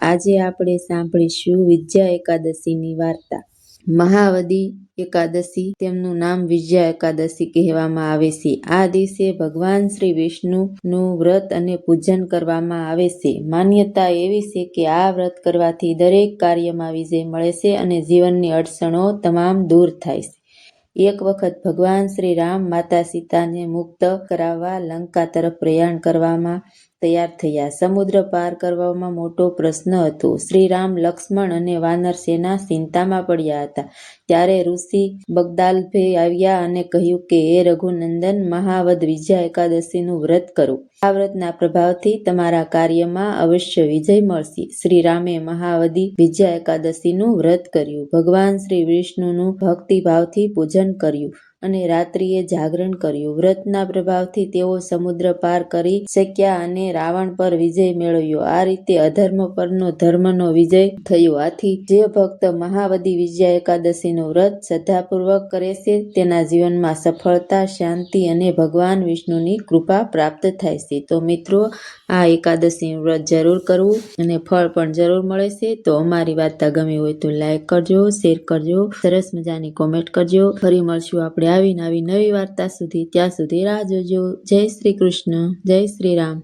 આજે આપણે સાંભળીશું વિજયા એકાદશીની વાર્તા। મહાવદી એકાદશી, તેમનું નામ વિજયા એકાદશી કહેવામાં આવે છે। આ દિવસે ભગવાન શ્રી વિષ્ણુનું વ્રત અને પૂજન કરવામાં આવે છે। માન્યતા એવી છે કે આ વ્રત કરવાથી દરેક કાર્યમાં વિજય મળે છે અને જીવનની અડચણો તમામ દૂર થાય છે। એક વખત ભગવાન શ્રી રામ માતા સીતાને મુક્ત કરાવવા લંકા તરફ પ્રયાણ કરવામાં તૈયાર થયા। સમુદ્ર પાર કરવામાં મોટો પ્રશ્ન હતો। શ્રી રામ, લક્ષ્મણ અને વાનર સેના ચિંતામાં પડ્યા હતા। ત્યારે ઋષિ બગદાલભે આવ્યા અને કહ્યું કે હે રઘુનંદન, મહાવદ વિજયા એકાદશીનું વ્રત કરો। આ વ્રતના પ્રભાવથી તમારા કાર્યમાં અવશ્ય વિજય મળશે। શ્રી રામે મહાવદી વિજયા એકાદશીનું વ્રત કર્યું। ભગવાન શ્રી વિષ્ણુનું ભક્તિભાવથી પૂજન કર્યું અને રાત્રિએ જાગરણ કર્યું। વ્રતના પ્રભાવથી તેઓ સમુદ્ર પાર કરી શક્યા અને રાવણ પર વિજય મેળવ્યો। આ રીતે અધર્મ પરનો ધર્મનો વિજય થયો। આથી જે ભક્ત મહાવદી વિજયા એકાદશીનું વ્રત શ્રદ્ધાપૂર્વક કરે છે તેના જીવનમાં સફળતા, શાંતિ અને ભગવાન વિષ્ણુની કૃપા પ્રાપ્ત થાય છે। તો મિત્રો, આ એકાદશીનું વ્રત જરૂર કરવું અને ફળ પણ જરૂર મળે છે। તો અમારી વાર્તા ગમી હોય તો લાઈક કરજો, શેર કરજો, સરસ મજાની કોમેન્ટ કરજો। ફરી મળશું આપણે આવી નવી વાર્તા સુધી। ત્યાં સુધી રાહ જોજો। જય શ્રી કૃષ્ણ, જય શ્રી રામ।